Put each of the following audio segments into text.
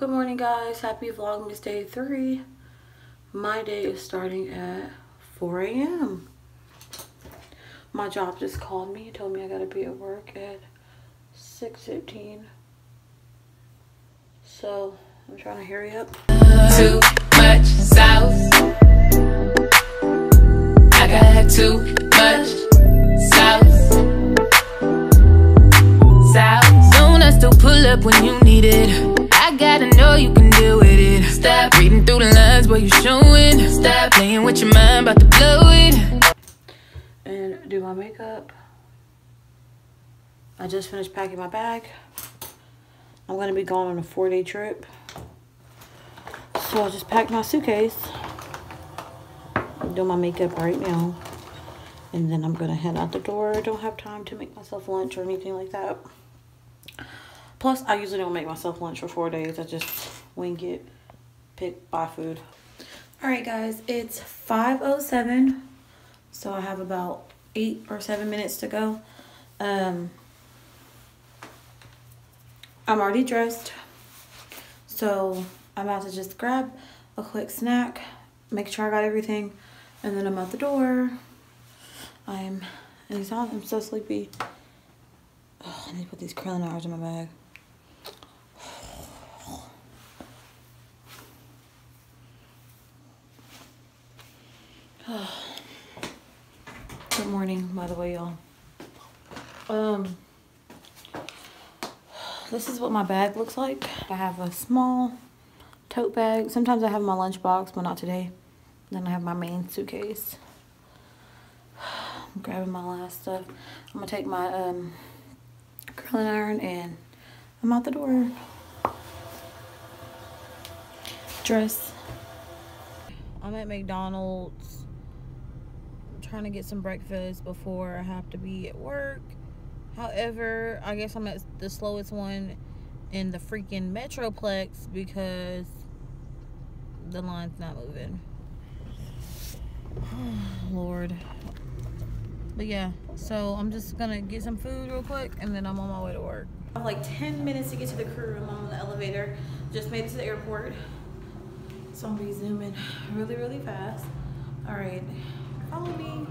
Good morning, guys. Happy Vlogmas day 3. My day is starting at 4 a.m. My job just called me and told me I gotta be at work at 6:15. So I'm trying to hurry up. Too much sauce. I got too much sauce. Don't I still pull up when you need it? I gotta know you can deal with it. Stop reading through the lines while you showing. Stop playing with your mind, about to blow it. And do my makeup. I just finished packing my bag. I'm gonna be going on a 4-day trip. So I just packed my suitcase. I'm doing my makeup right now. And then I'm gonna head out the door. I don't have time to make myself lunch or anything like that. Plus, I usually don't make myself lunch for 4 days. I just wing it, buy food. Alright guys, it's 5:07. So I have about 8 or 7 minutes to go. I'm already dressed. So I'm about to just grab a quick snack, make sure I got everything, and then I'm out the door. I'm exhausted. I'm so sleepy. Oh, I need to put these curling irons in my bag. Good morning, by the way, y'all. This is what my bag looks like. I have a small tote bag. Sometimes I have my lunch box, but not today. Then I have my main suitcase. I'm grabbing my last stuff. I'm gonna take my curling iron and I'm out the door. Dress. I'm at McDonald's. Trying to get some breakfast before I have to be at work. However, I guess I'm at the slowest one in the freaking Metroplex because the line's not moving. Oh, Lord. But yeah, so I'm just gonna get some food real quick and then I'm on my way to work. I have like 10 minutes to get to the crew room. I'm on the elevator. Just made it to the airport. So I'm gonna be zooming really, really fast. All right. Follow me.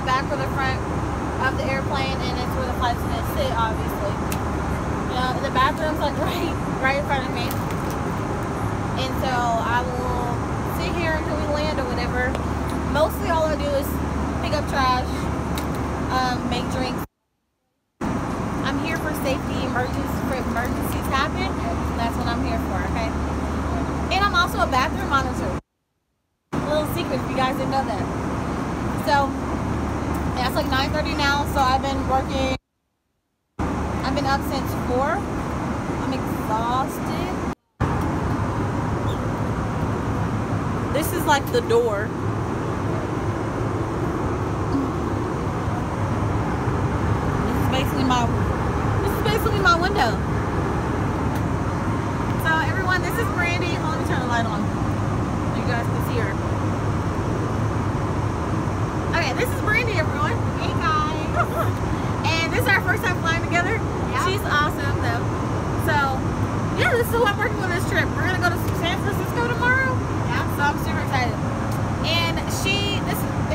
Back or the front of the airplane, and it's where the flight attendants sit, obviously. The bathroom's like right in front of me, and so I will sit here until we land or whatever. Mostly all I do is pick up trash, make drinks. I'm here for safety emergencies. For emergencies happen, that's what I'm here for, okay? And I'm also a bathroom monitor. A little secret if you guys didn't know that. So yeah, it's like 9:30 now, so I've been working. I've been up since 4. I'm exhausted. This is like the door. This is basically my window. So everyone, this is Brandy. Let me turn the light on so you guys can see her. Okay, this is Brandy, everyone. Hey guys. And this is our first time flying together. Yeah. She's awesome though. So yeah, this is who I'm working on this trip. We're gonna go to San Francisco tomorrow. Yeah. So I'm super excited. And is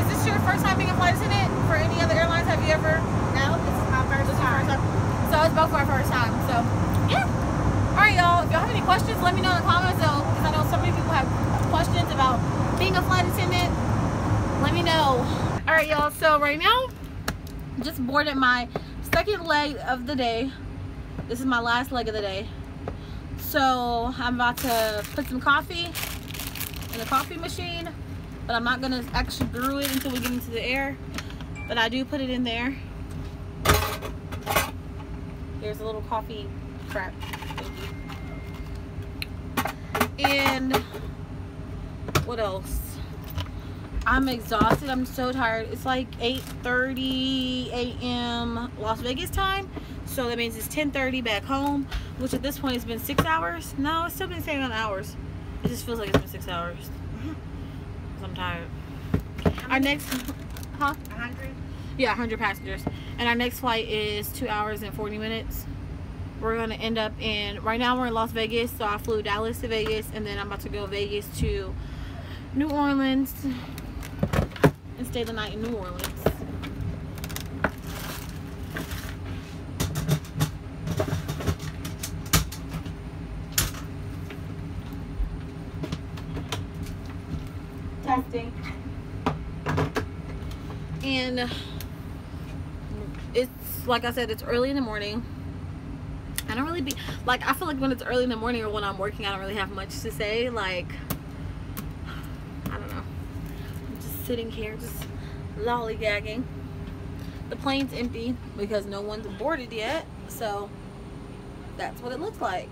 this your first time being a flight attendant for any other airlines? Have you ever? No, this is my first time. So it's both our first time. So yeah. Alright y'all, if y'all have any questions, let me know in the comments though, because I know so many people have questions about being a flight attendant. Let me know. All right, y'all, so right now, just boarded my second leg of the day. This is my last leg of the day. So I'm about to put some coffee in the coffee machine, but I'm not gonna actually brew it until we get into the air, but I do put it in there. Here's a little coffee crap. And what else? I'm exhausted. I'm so tired. It's like 8:30 a.m. Las Vegas time. So that means it's 10:30 back home, which at this point has been 6 hours. No, it's still been the same amount of hours. It just feels like it's been 6 hours. I'm tired. Our next, 100? Yeah, 100 passengers. And our next flight is 2 hours and 40 minutes. We're going to end up in, right now we're in Las Vegas. So I flew Dallas to Vegas, and then I'm about to go Vegas to New Orleans and stay the night in New Orleans. Testing. And it's, like I said, it's early in the morning. I don't really like, I feel like when it's early in the morning or when I'm working, I don't really have much to say. Like, I don't know. I'm just sitting here, just lollygagging. The plane's empty because no one's boarded yet. So that's what it looks like.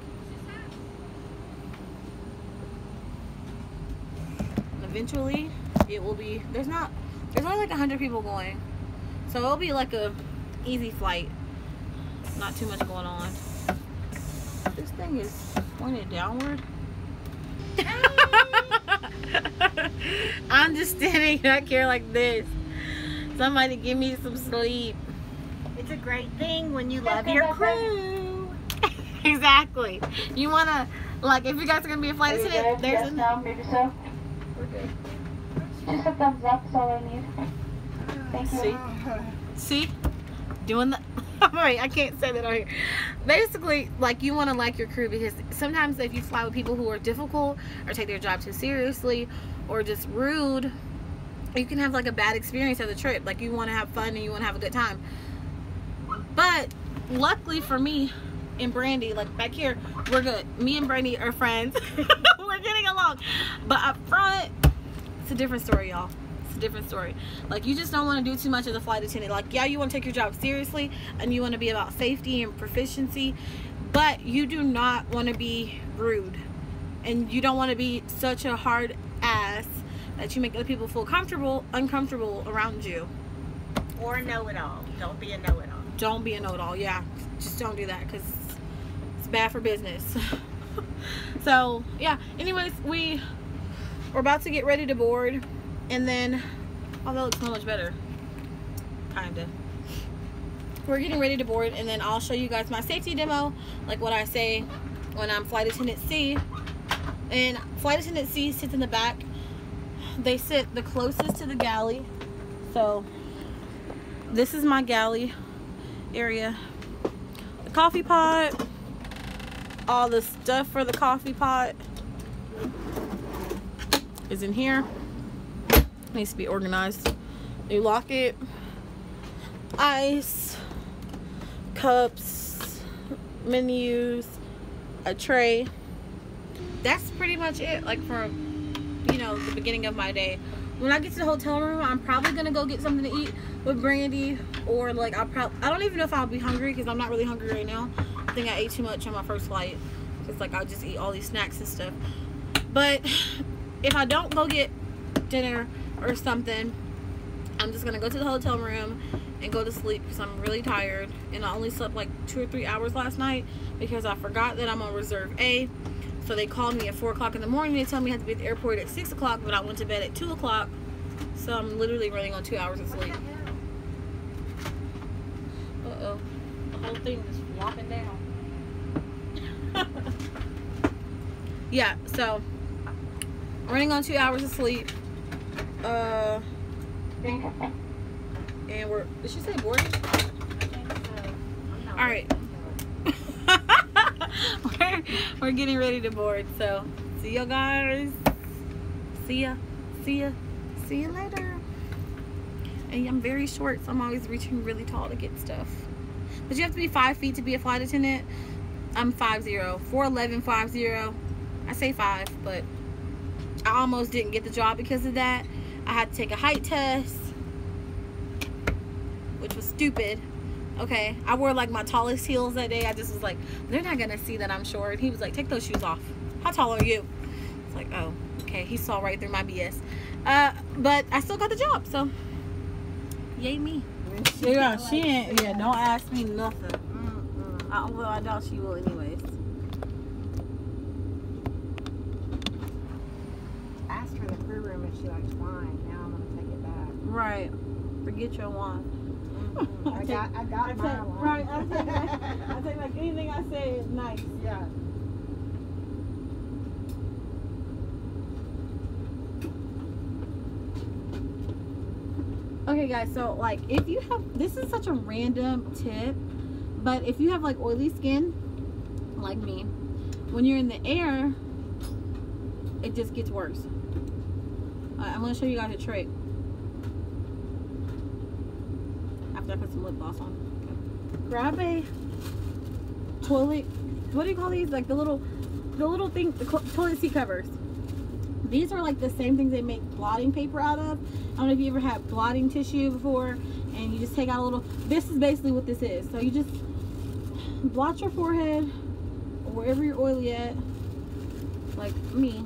And eventually it will be, there's only like 100 people going. So it'll be like a easy flight. Not too much going on. This thing is pointed downward. I'm just standing back here like this. Somebody give me some sleep. It's a great thing when you love your crew. Exactly. You wanna, like, if you guys are gonna be a flight attendant, there's yes, no, maybe so. We're good. Just a thumbs up, that's all I need. Thank you. See? Doing the Wait, I can't say that on here. Basically, like, you want to like your crew, because sometimes if you fly with people who are difficult or take their job too seriously or just rude, you can have like a bad experience of the trip. Like, you want to have fun and you want to have a good time. But luckily for me and Brandy, like back here, we're good. Me and Brandy are friends. We're getting along. But up front, it's a different story, y'all. Different story. Like, you just don't want to do too much as a flight attendant. Like, yeah, you want to take your job seriously and you want to be about safety and proficiency, but you do not want to be rude, and you don't want to be such a hard ass that you make other people feel uncomfortable around you. Or a know-it-all. Don't be a know-it-all. Don't be a know-it-all. Yeah, just don't do that, because it's bad for business. So yeah, anyways, we're about to get ready to board. And then, oh, that looks so much better. Kinda. We're getting ready to board, and then I'll show you guys my safety demo, like what I say when I'm flight attendant C. And flight attendant C sits in the back. They sit the closest to the galley. So this is my galley area. The coffee pot, all the stuff for the coffee pot is in here. Needs to be organized. You lock it. Ice, cups, menus, a tray. That's pretty much it. Like, from, you know, the beginning of my day. When I get to the hotel room, I'm probably gonna go get something to eat with Brandy, or like I don't even know if I'll be hungry, because I'm not really hungry right now. I think I ate too much on my first flight. It's like I'll just eat all these snacks and stuff. But if I don't go get dinner or something, I'm just gonna go to the hotel room and go to sleep, because I'm really tired, and I only slept like 2 or 3 hours last night because I forgot that I'm on reserve A. So they called me at 4 o'clock in the morning. They told me I had to be at the airport at 6 o'clock, but I went to bed at 2 o'clock. So I'm literally running on 2 hours of sleep. Uh-oh. The whole thing is flopping down. Yeah, so running on 2 hours of sleep. And did she say boarding? All right. we're getting ready to board, so see you guys. See ya later. And I'm very short, so I'm always reaching really tall to get stuff. But you have to be 5 feet to be a flight attendant. I'm 5'0", 4'11", 5'0". I say 5, but I almost didn't get the job because of that. I had to take a height test, which was stupid. Okay, I wore like my tallest heels that day. I just was like, they're not gonna see that I'm short. He was like, take those shoes off. How tall are you? It's like, oh, okay. He saw right through my BS. But I still got the job, so yay me. Yeah, she ain't. Yeah, don't ask me nothing. Well, I doubt she will, anyways. Asked her in the crew room if she likes wine. Now I'm gonna take it back. Right. Forget your wine. I got my wine. Right. I take like anything I say is nice. Yeah. Okay, guys. So like, if you have, this is such a random tip, but if you have like oily skin, like me, when you're in the air, it just gets worse. I'm gonna show you guys a trick. After I put some lip gloss on. Okay. Grab a toilet. What do you call these? Like the little thing, the toilet seat covers. These are like the same things they make blotting paper out of. I don't know if you ever had blotting tissue before, and you just take out a little. This is basically what this is. So you just blot your forehead or wherever you're oily at, like me.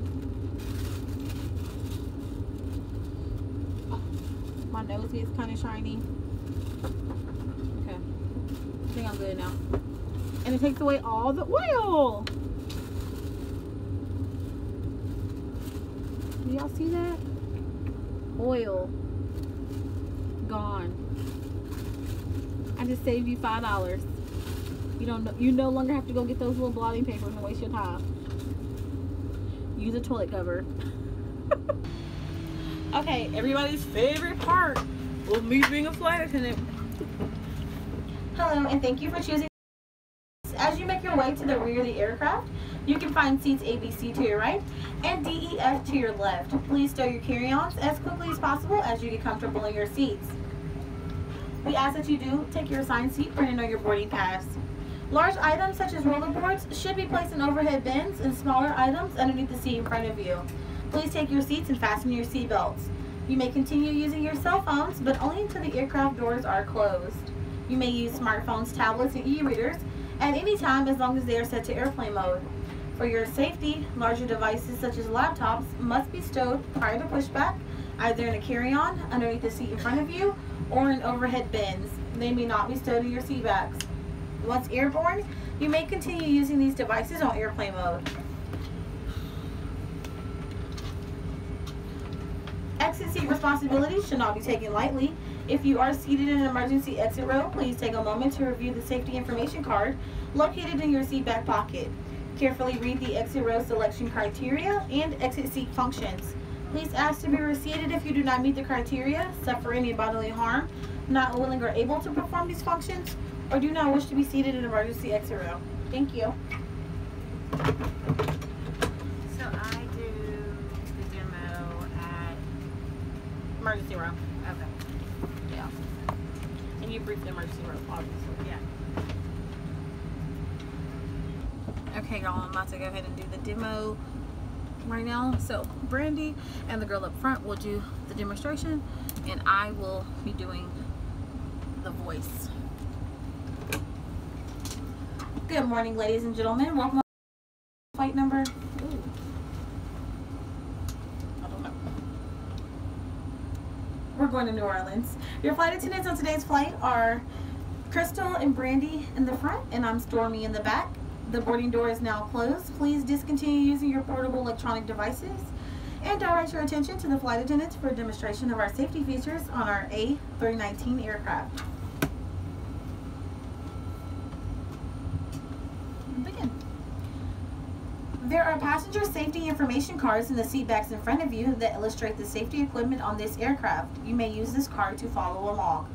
My nose gets kind of shiny. Okay, I think I'm good now. And it takes away all the oil. Do y'all see that? Oil gone. I just saved you $5. You no longer have to go get those little blotting papers and waste your time. Use a toilet cover. Okay, everybody's favorite part of me being a flight attendant. Hello, and thank you for choosing. As you make your way to the rear of the aircraft, you can find seats A, B, C to your right and D, E, F to your left. Please stow your carry-ons as quickly as possible as you get comfortable in your seats. We ask that you do take your assigned seat printed on your boarding pass. Large items such as rollerboards should be placed in overhead bins, and smaller items underneath the seat in front of you. Please take your seats and fasten your seat belts. You may continue using your cell phones, but only until the aircraft doors are closed. You may use smartphones, tablets, and e-readers at any time as long as they are set to airplane mode. For your safety, larger devices such as laptops must be stowed prior to pushback, either in a carry-on, underneath the seat in front of you, or in overhead bins. They may not be stowed in your seat bags. Once airborne, you may continue using these devices on airplane mode. Exit seat responsibilities should not be taken lightly. If you are seated in an emergency exit row, please take a moment to review the safety information card located in your seat back pocket. Carefully read the exit row selection criteria and exit seat functions. Please ask to be reseated if you do not meet the criteria, suffer any bodily harm, not willing or able to perform these functions, or do not wish to be seated in an emergency exit row. Thank you. So I do the demo at Emergency row. okay. Yeah. And you brief the emergency row, obviously. Yeah. Okay, y'all, I'm about to go ahead and do the demo right now. So Brandy and the girl up front will do the demonstration, and I will be doing the voice. Good morning, ladies and gentlemen. Welcome to flight number. Ooh. I don't know. We're going to New Orleans. Your flight attendants on today's flight are Crystal and Brandy in the front, and I'm Stormy in the back. The boarding door is now closed. Please discontinue using your portable electronic devices and direct your attention to the flight attendants for a demonstration of our safety features on our A319 aircraft. Begin. There are passenger safety information cards in the seat backs in front of you that illustrate the safety equipment on this aircraft. You may use this card to follow along.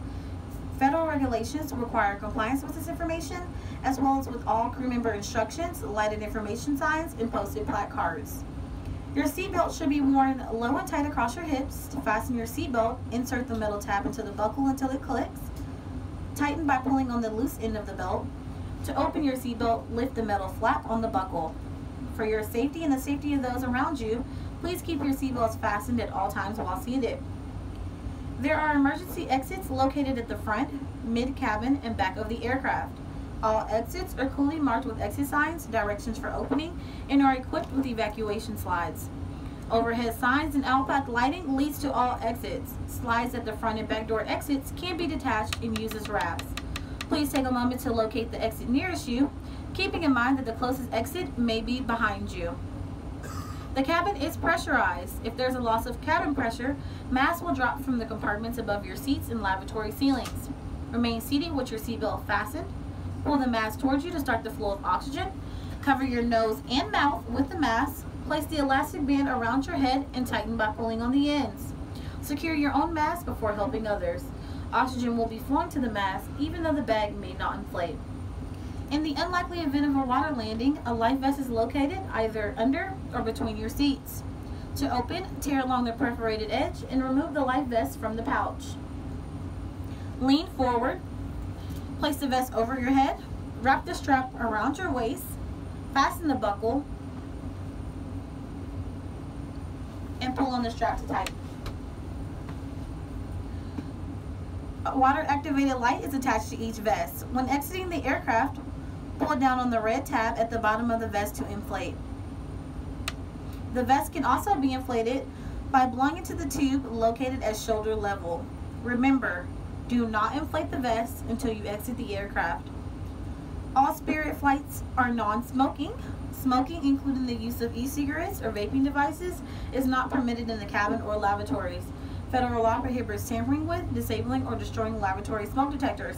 Federal regulations require compliance with this information, as well as with all crew member instructions, lighted information signs, and posted placards. Your seatbelt should be worn low and tight across your hips. To fasten your seatbelt, insert the metal tab into the buckle until it clicks. Tighten by pulling on the loose end of the belt. To open your seatbelt, lift the metal flap on the buckle. For your safety and the safety of those around you, please keep your seatbelts fastened at all times while seated. There are emergency exits located at the front, mid-cabin, and back of the aircraft. All exits are clearly marked with exit signs, directions for opening, and are equipped with evacuation slides. Overhead signs and outback lighting leads to all exits. Slides at the front and back door exits can be detached and used as rafts. Please take a moment to locate the exit nearest you, keeping in mind that the closest exit may be behind you. The cabin is pressurized. If there's a loss of cabin pressure, masks will drop from the compartments above your seats and lavatory ceilings. Remain seated with your seatbelt fastened. Pull the mask towards you to start the flow of oxygen. Cover your nose and mouth with the mask. Place the elastic band around your head and tighten by pulling on the ends. Secure your own mask before helping others. Oxygen will be flowing to the mask even though the bag may not inflate. In the unlikely event of a water landing, a life vest is located either under or between your seats. To open, tear along the perforated edge and remove the life vest from the pouch. Lean forward. Place the vest over your head. Wrap the strap around your waist. Fasten the buckle. And pull on the strap to tighten. A water-activated light is attached to each vest. When exiting the aircraft, pull down on the red tab at the bottom of the vest to inflate. The vest can also be inflated by blowing into the tube located at shoulder level. Remember, do not inflate the vest until you exit the aircraft. All Spirit flights are non-smoking. Smoking, including the use of e-cigarettes or vaping devices, is not permitted in the cabin or lavatories. Federal law prohibits tampering with, disabling, or destroying lavatory smoke detectors.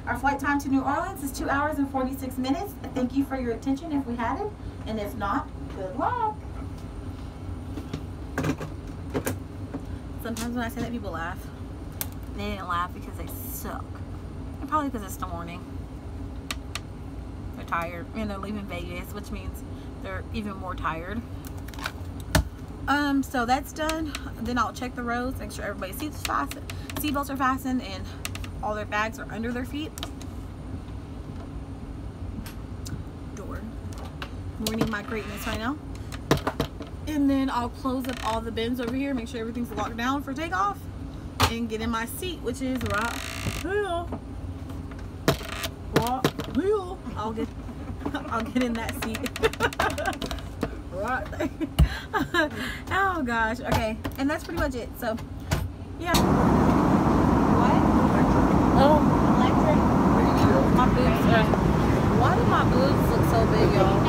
Our flight time to New Orleans is 2 hours and 46 minutes. Thank you for your attention if we had it, and if not, good luck. Sometimes when I say that, people laugh. They didn't laugh because they suck. And probably because it's the morning. They're tired, and they're leaving Vegas, which means they're even more tired. So that's done. Then I'll check the rows, make sure everybody's seatbelts are fastened, and all their bags are under their feet. Door. We're gonna need my greatness right now. And then I'll close up all the bins over here, make sure everything's locked down for takeoff, and get in my seat, which is right here. Right here. I'll get in that seat. Right there. Oh gosh. Okay, and that's pretty much it. So yeah. What? Oh, electric. My boobs are. Why do my boobs look so big, y'all?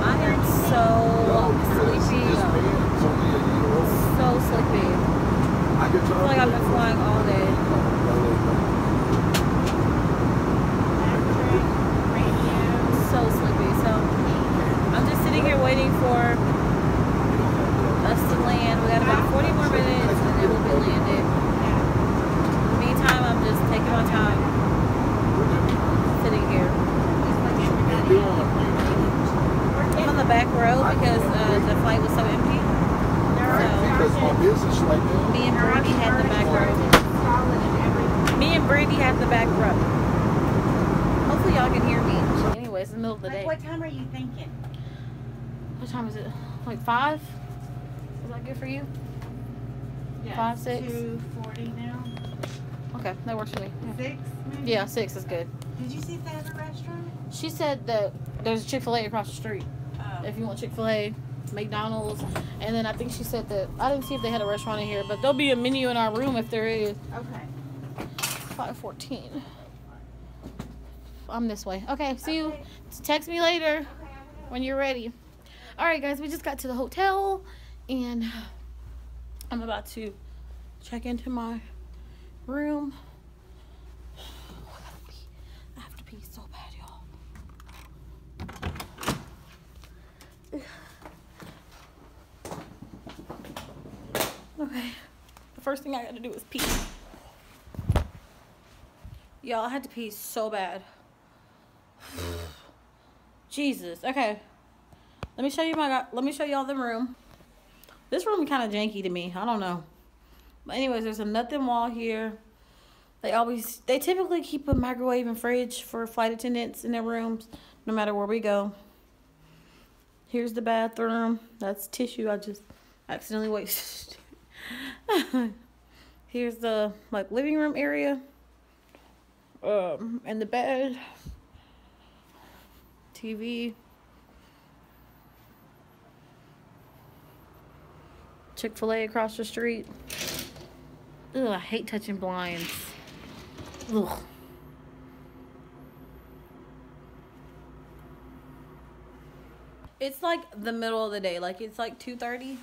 I am so sleepy. So sleepy. I feel like I've been flying all day. So sleepy. So I'm just sitting here waiting for us to land. We got about 40 more minutes and then we'll be landed. In the meantime, I'm just taking my time sitting here. I'm on the back row because the flight was so empty. So me and Brandy had the back row. Me and Brandy had the back row. Hopefully y'all can hear me. Anyway, it's the middle of the day. What time are you thinking? What time is it? Like 5? Is that good for you? Yeah, 5, 6? 2:40 now. Okay, that works for me. 6 maybe? Yeah, 6 is good. Did you see if they have a restaurant? She said that there's a Chick-fil-A across the street. Oh. If you want Chick-fil-A, McDonald's, and then I think she said that, I didn't see if they had a restaurant in here, but there'll be a menu in our room if there is. Okay. 5:14. I'm this way. Okay, see you. Text me later when you're ready. Alright guys, we just got to the hotel and I'm about to check into my room. I have to pee so bad, y'all. Okay, the first thing I gotta do is pee. Y'all, I had to pee so bad. Jesus. Okay. Let me show y'all the room. This room is kind of janky to me. I don't know. But anyways, there's a nothing wall here. They typically keep a microwave and fridge for flight attendants in their rooms, no matter where we go. Here's the bathroom. That's tissue I just accidentally wasted. Here's the living room area. in the bed, TV, Chick-fil-A across the street. Ugh, I hate touching blinds. Ugh. It's like the middle of the day. Like, it's like 2:30.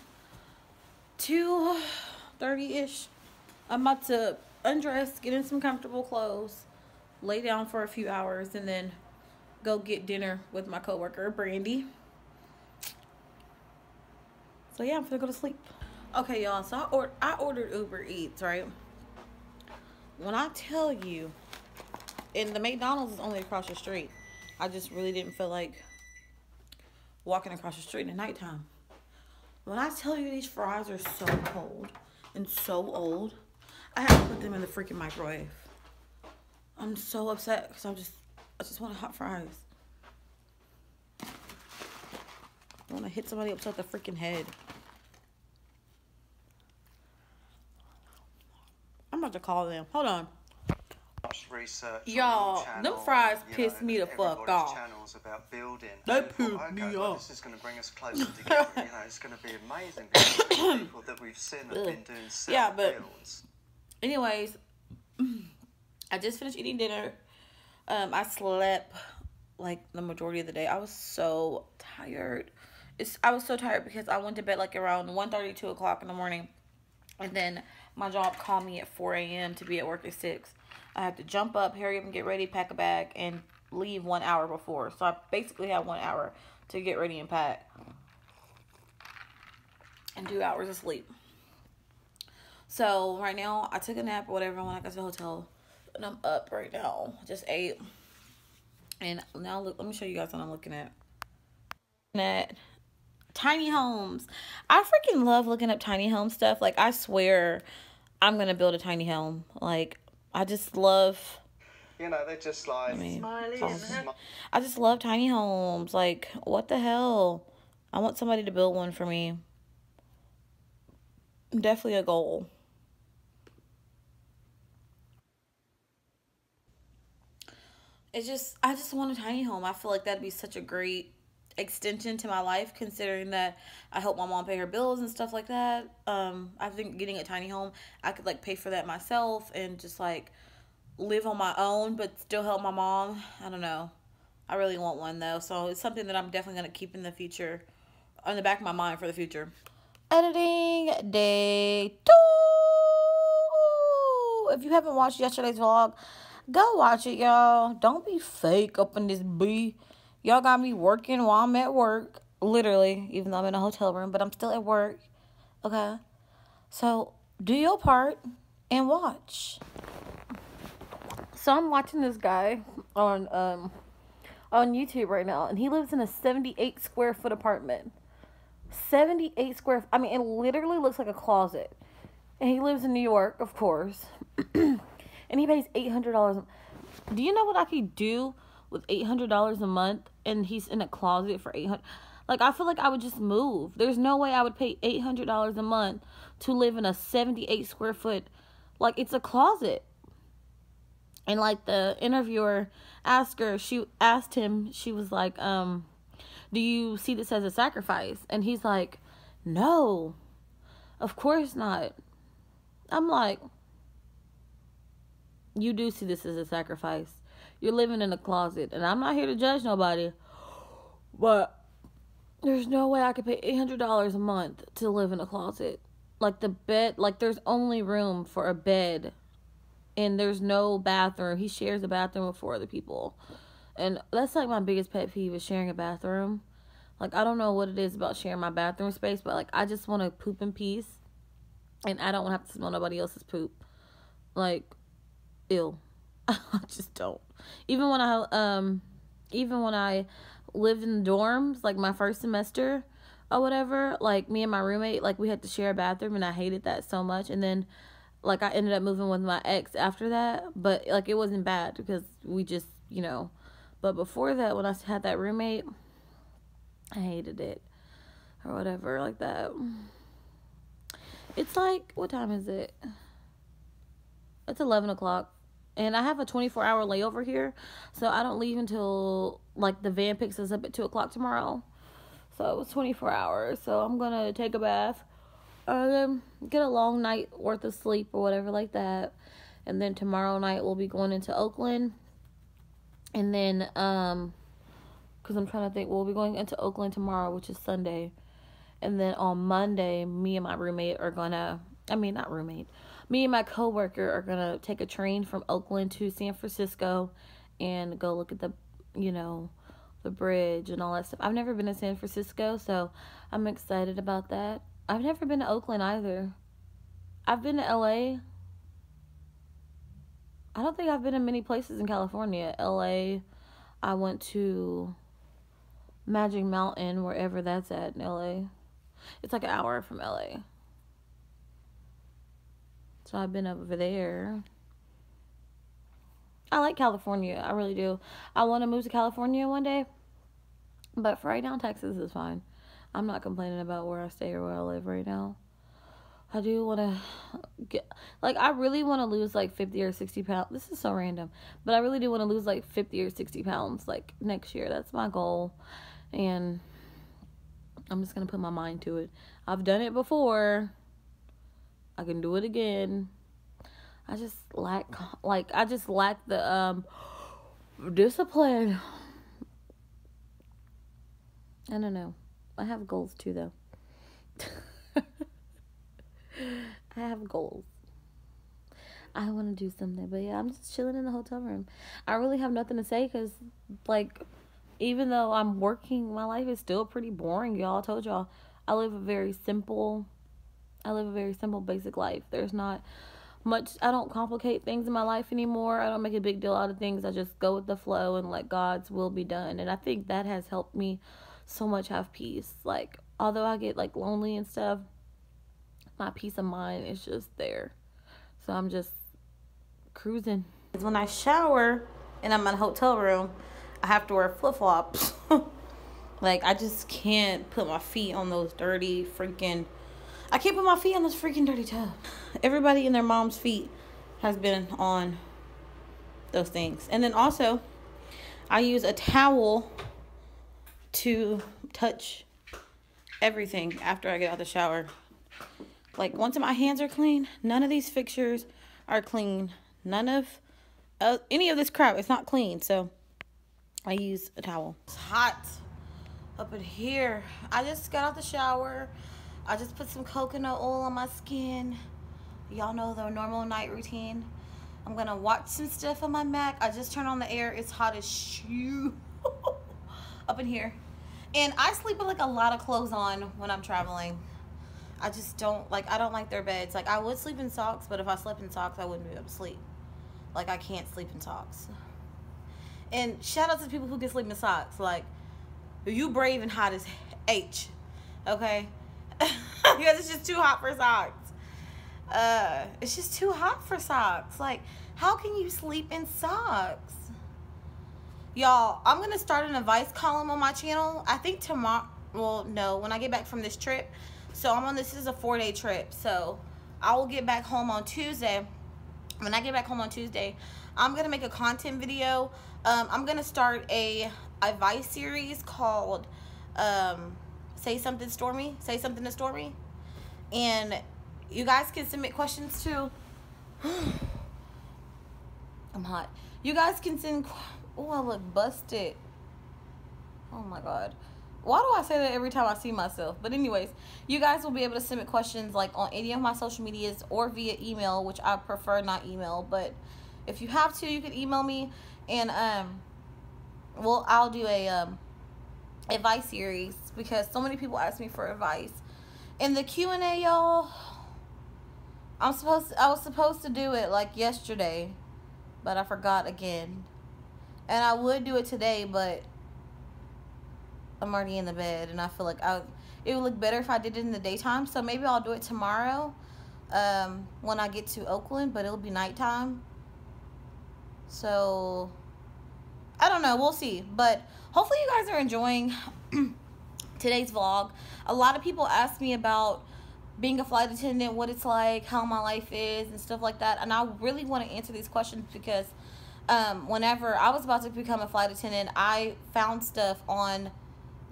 2:30-ish. I'm about to undress, get in some comfortable clothes, lay down for a few hours, and then go get dinner with my coworker, Brandy. So yeah, I'm gonna go to sleep. Okay, y'all. So I ordered Uber Eats, right? When I tell you, and the McDonald's is only across the street. I just really didn't feel like walking across the street at nighttime. When I tell you these fries are so cold and so old, I have to put them in the freaking microwave. I'm so upset because I just want hot fries. I want to hit somebody upside the freaking head. I'm about to call them. Hold on. Y'all, them fries pissed me the fuck off. About building. They pissed me off. This is going to bring us closer together. You know, it's going to be amazing because the people that we've seen have been doing builds. Anyways, I just finished eating dinner. I slept like the majority of the day. I was so tired. I was so tired because I went to bed like around 1:30, 2 o'clock in the morning, and then my job called me at 4 a.m. to be at work at 6. I had to jump up, hurry up and get ready, pack a bag, and leave 1 hour before. So I basically had 1 hour to get ready and pack. And 2 hours of sleep. So right now, I took a nap or whatever when I got to the hotel. And I'm up right now. Just ate. And now look, let me show you guys what I'm looking at. Tiny homes. I freaking love looking up tiny home stuff. Like, I swear I'm going to build a tiny home. Like, I just love... You know, they're just like... I just love tiny homes. Like, what the hell? I want somebody to build one for me. Definitely a goal. I just want a tiny home. I feel like that'd be such a great extension to my life, considering that I help my mom pay her bills and stuff like that. I think getting a tiny home, I could like pay for that myself and just like live on my own but still help my mom. I don't know. I really want one though, so it's something that I'm definitely going to keep in the future, on the back of my mind for the future. Editing day 2. If you haven't watched yesterday's vlog, go watch it, y'all. Don't be fake up in this bee. Y'all got me working while I'm at work. Literally, even though I'm in a hotel room, but I'm still at work. Okay? So, do your part and watch. So, I'm watching this guy on YouTube right now, and he lives in a 78 square foot apartment. 78 square... I mean, it literally looks like a closet. And he lives in New York, of course. And he pays $800. Do you know what I could do with $800 a month, and he's in a closet for $800? Like, I feel like I would just move. There's no way I would pay $800 a month to live in a 78 square foot, like, it's a closet. And like the interviewer asked him, she was like, do you see this as a sacrifice? And he's like, no, of course not. I'm like, you do see this as a sacrifice. You're living in a closet. And I'm not here to judge nobody, but there's no way I could pay $800 a month to live in a closet. Like, the bed, like, there's only room for a bed. And there's no bathroom. He shares a bathroom with 4 other people. And that's, like, my biggest pet peeve is sharing a bathroom. Like, I don't know what it is about sharing my bathroom space, but, like, I just want to poop in peace. And I don't have to smell nobody else's poop. Like, ew. I just don't. Even when I lived in the dorms, like, my first semester or whatever, like, me and my roommate, like, we had to share a bathroom, and I hated that so much. And then, like, I ended up moving with my ex after that, but, like, it wasn't bad because we just, you know, but before that, when I had that roommate, I hated it or whatever, like that. It's like, what time is it? It's 11 o'clock. And I have a 24-hour layover here, so I don't leave until, like, the van picks us up at 2 o'clock tomorrow. So it was 24 hours. So I'm going to take a bath, get a long night worth of sleep or whatever like that. And then tomorrow night we'll be going into Oakland. And then, because I'm trying to think, we'll be going into Oakland tomorrow, which is Sunday. And then on Monday, me and my roommate are going to, not roommate. Me and my coworker are going to take a train from Oakland to San Francisco and go look at the, the bridge and all that stuff. I've never been to San Francisco, so I'm excited about that. I've never been to Oakland either. I've been to LA. I don't think I've been to many places in California. LA, I went to Magic Mountain, wherever that's at in LA. It's like an hour from LA. So I've been over there. I like California. I really do. I want to move to California one day. But for right now, Texas is fine. I'm not complaining about where I stay or where I live right now. I do want to get... I really want to lose, 50 or 60 pounds. This is so random. But I really do want to lose, 50 or 60 pounds, next year. That's my goal. And I'm just going to put my mind to it. I've done it before. I can do it again. I just lack the discipline. I don't know. I have goals too, though. I have goals. I want to do something, but yeah, I'm just chilling in the hotel room. I really have nothing to say because, even though I'm working, my life is still pretty boring, y'all. I told y'all, I live a very simple, basic life. There's not much. I don't complicate things in my life anymore. I don't make a big deal out of things. I just go with the flow and let God's will be done. And I think that has helped me so much have peace. Although I get lonely and stuff, my peace of mind is just there. So I'm just cruising. When I shower and I'm in a hotel room, I have to wear flip-flops. I just can't put my feet on those dirty freaking... I can't put my feet on those freaking dirty tubs. Everybody and their mom's feet has been on those things. And then also, I use a towel to touch everything after I get out of the shower. Once my hands are clean, none of these fixtures are clean. None of any of this crap is not clean. So I use a towel. It's hot up in here. I just got out the shower. I just put some coconut oil on my skin. Y'all know the normal night routine. I'm gonna watch some stuff on my Mac. I just turned on the air. It's hot as shit up in here. And I sleep with a lot of clothes on when I'm traveling. I just don't I don't like their beds. I would sleep in socks, but if I slept in socks, I wouldn't be able to sleep. I can't sleep in socks. And shout out to the people who can sleep in socks. You brave and hot as H. Okay? Because it's just too hot for socks. It's just too hot for socks. How can you sleep in socks? Y'all, I'm going to start an advice column on my channel. I think tomorrow, well, no, when I get back from this trip. So this is a 4-day trip. So I will get back home on Tuesday. When I get back home on Tuesday, I'm going to make a content video. I'm going to start a advice series called Say Something Stormy. Say Something to Stormy. And you guys can submit questions too. I'm hot. You guys can send... Oh, I look busted. Oh my God. Why do I say that every time I see myself? But anyways, you guys will be able to submit questions on any of my social medias or via email, which I prefer not email. But if you have to, you can email me. And I'll do a advice series because so many people ask me for advice. And the Q&A, y'all, I was supposed to do it yesterday, but I forgot again. And I would do it today, but I'm already in the bed, and I feel it would look better if I did it in the daytime. So maybe I'll do it tomorrow when I get to Oakland, but it'll be nighttime. So I don't know. We'll see. But hopefully you guys are enjoying today's vlog. A lot of people ask me about being a flight attendant, what it's like, how my life is, and stuff like that. And I really want to answer these questions because whenever I was about to become a flight attendant, I found stuff on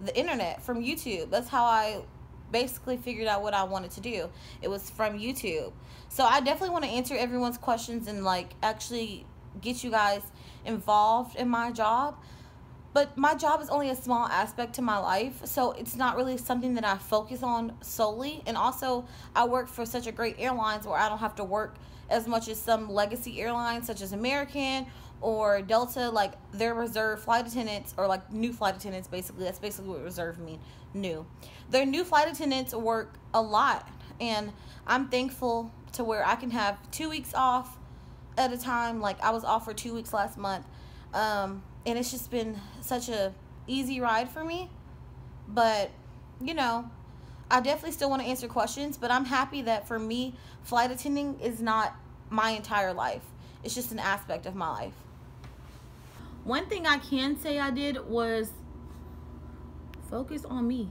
the internet from YouTube. That's how I basically figured out what I wanted to do. It was from YouTube. So I definitely want to answer everyone's questions and like actually get you guys involved in my job. But my job is only a small aspect to my life, so it's not really something that I focus on solely. And also, I work for such a great airlines where I don't have to work as much as some legacy airlines such as American or Delta. Like, they're reserve flight attendants, or like new flight attendants, basically. That's basically what reserve mean, new. Their new flight attendants work a lot, and I'm thankful to where I can have 2 weeks off at a time. Like, I was off for 2 weeks last month. And it's just been such a easy ride for me. But, you know, I definitely still want to answer questions. But I'm happy that for me, flight attending is not my entire life. It's just an aspect of my life. One thing I can say I did was focus on me.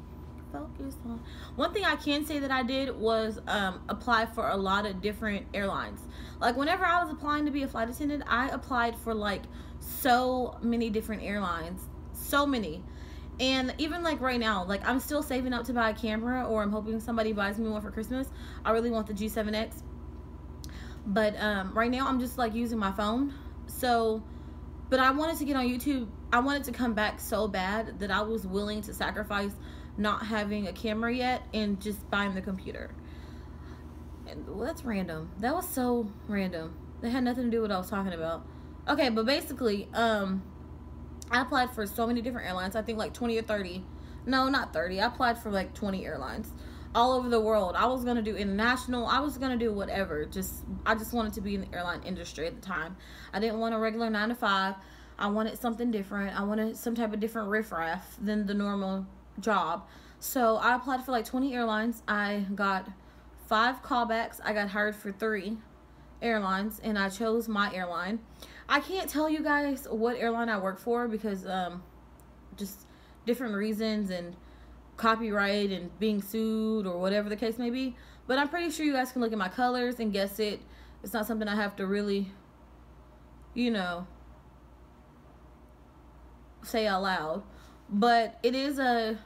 Focus on. One thing I can say that I did was apply for a lot of different airlines. Like, whenever I was applying to be a flight attendant, I applied for like so many different airlines, so many. And even like right now, like, I'm still saving up to buy a camera, or I'm hoping somebody buys me one for Christmas. I really want the G7X, but right now I'm just like using my phone. So, but I wanted to get on YouTube. I wanted to come back so bad that I was willing to sacrifice not having a camera yet and just buying the computer. And well, that's random. That was so random. That had nothing to do with what I was talking about. Okay, but basically, I applied for so many different airlines. I think like 20 or 30. No, not 30. I applied for like 20 airlines all over the world. I was going to do international. I was going to do whatever. I just wanted to be in the airline industry at the time. I didn't want a regular 9 to 5. I wanted something different. I wanted some type of different riffraff than the normal job. So I applied for like 20 airlines. I got 5 callbacks. I got hired for 3 airlines, and I chose my airline. I can't tell you guys what airline I work for because just different reasons and copyright and being sued or whatever the case may be. But I'm pretty sure you guys can look at my colors and guess it. It's not something I have to really, you know, say out loud. But it is a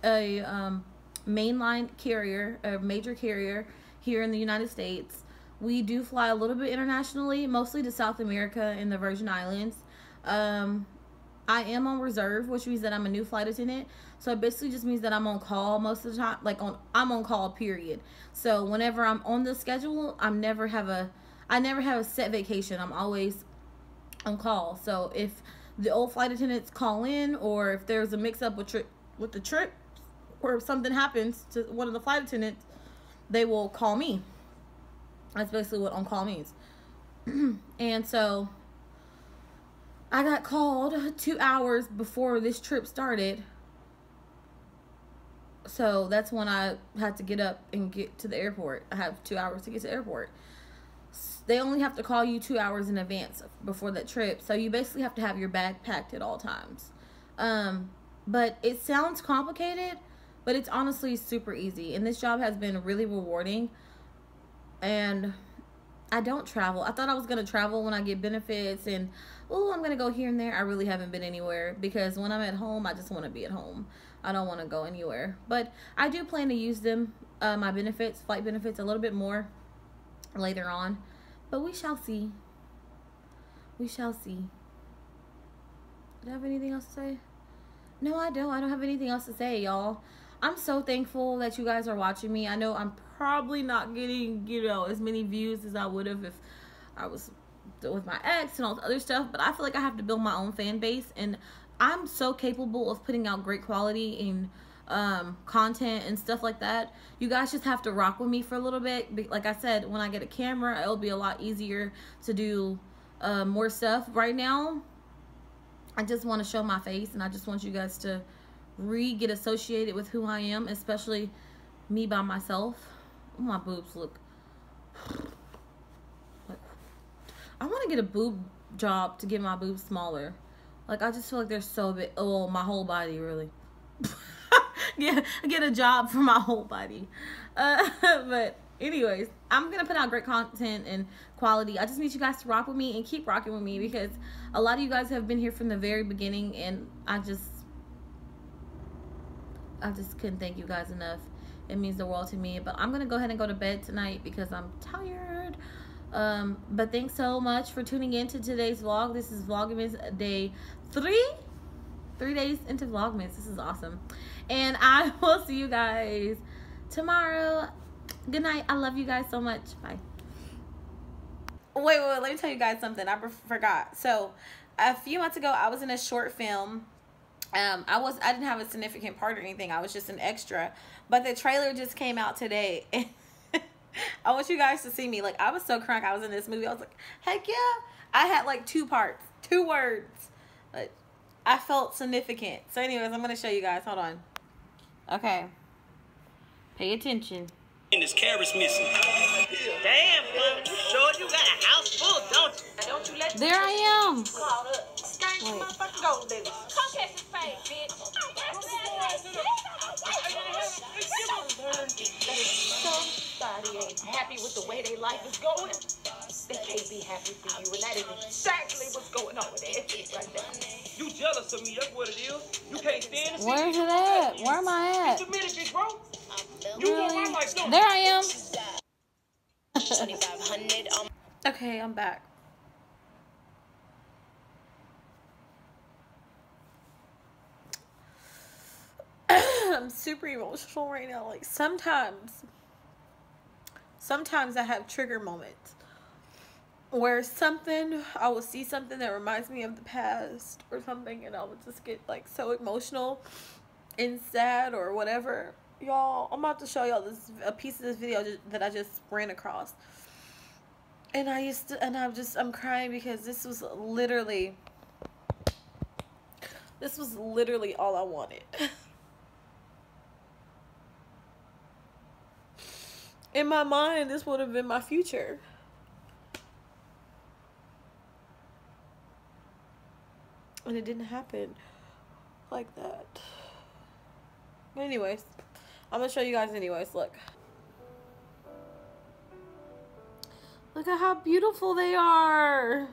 mainline carrier, a major carrier here in the United States. We do fly a little bit internationally, mostly to South America and the Virgin Islands. I am on reserve, which means that I'm a new flight attendant. So it basically just means that I'm on call most of the time. Like, I'm on call, period. So whenever I'm on the schedule, I never have a set vacation. I'm always on call. So if the old flight attendants call in, or if there's a mix-up with the trip, or if something happens to one of the flight attendants, they will call me. That's basically what on call means. And so I got called 2 hours before this trip started. So that's when I had to get up and get to the airport. I have 2 hours to get to the airport. They only have to call you 2 hours in advance before that trip. So you basically have to have your bag packed at all times. But it sounds complicated, but it's honestly super easy. And this job has been really rewarding. And I don't travel. I thought I was going to travel when I get benefits and, oh, I'm going to go here and there. I really haven't been anywhere because when I'm at home, I just want to be at home. I don't want to go anywhere. But I do plan to use them, my benefits, flight benefits, a little bit more later on. But we shall see. We shall see. Do I have anything else to say? No, I don't. I don't have anything else to say, y'all. I'm so thankful that you guys are watching me. I know I'm probably not getting, you know, as many views as I would have if I was with my ex and all the other stuff, but I feel like I have to build my own fan base, and I'm so capable of putting out great quality and content and stuff like that. You guys just have to rock with me for a little bit. Like I said, when I get a camera, it'll be a lot easier to do more stuff. Right now, I just want to show my face, and I just want you guys to get associated with who I am, especially me by myself. Oh, my boobs look. I want to get a boob job to get my boobs smaller. Like, I just feel like they're so big. Oh, my whole body, really. get a job for my whole body. But anyways, I'm gonna put out great content and quality. I just need you guys to rock with me and keep rocking with me, because a lot of you guys have been here from the very beginning, and I just couldn't thank you guys enough. It means the world to me. But I'm gonna go ahead and go to bed tonight because I'm tired. But thanks so much for tuning in to today's vlog. This is Vlogmas day 3 days into Vlogmas. This is awesome, and I will see you guys tomorrow. Good night. I love you guys so much. Bye. Wait, let me tell you guys something. I forgot. So a few months ago, I was in a short film. I didn't have a significant part or anything. I was just an extra, but the trailer just came out today. I want you guys to see me. Like, I was so crunk. I was in this movie. I was like, heck yeah. I had like 2 parts, 2 words. But I felt significant. So anyways, I'm going to show you guys. Hold on. Okay. Pay attention. And his carrots missing. Damn, bro. You sure you got a house full, don't you? Don't you let there I am. call up. Skank, motherfucker, go, baby. Come catch his face, bitch. Somebody ain't happy with the way their life is going. They can't be happy for you, and that is exactly what's going on with that shit right now. You jealous of me, that's what it is. You can't stand to see Where's it at? Where am I at? It's a minute, bitch, bro. You want my life, don't you? There I am. Okay, I'm back. I'm super emotional right now. Like, sometimes I have trigger moments where I will see something that reminds me of the past or something, and I will just get like so emotional and sad or whatever. Y'all, I'm about to show y'all a piece of this video that I just ran across, and I'm crying because this was literally all I wanted. In my mind, this would have been my future. And it didn't happen like that. But anyways, I'm going to show you guys anyways. Look. Look at how beautiful they are.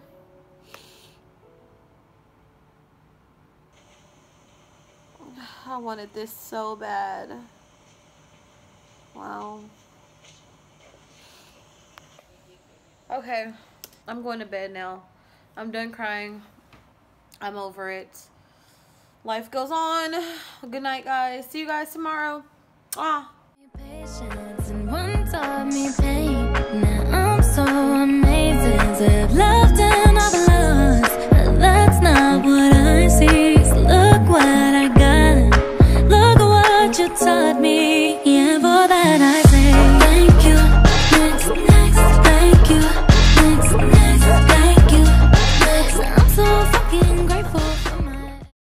I wanted this so bad. Wow. Okay, I'm going to bed now. I'm done crying. I'm over it. Life goes on. Good night, guys. See you guys tomorrow. Patience and one taught me pain. Now I'm so amazing. I've loved and I've lost, but that's not what I see. So look what I got. Look what you taught me.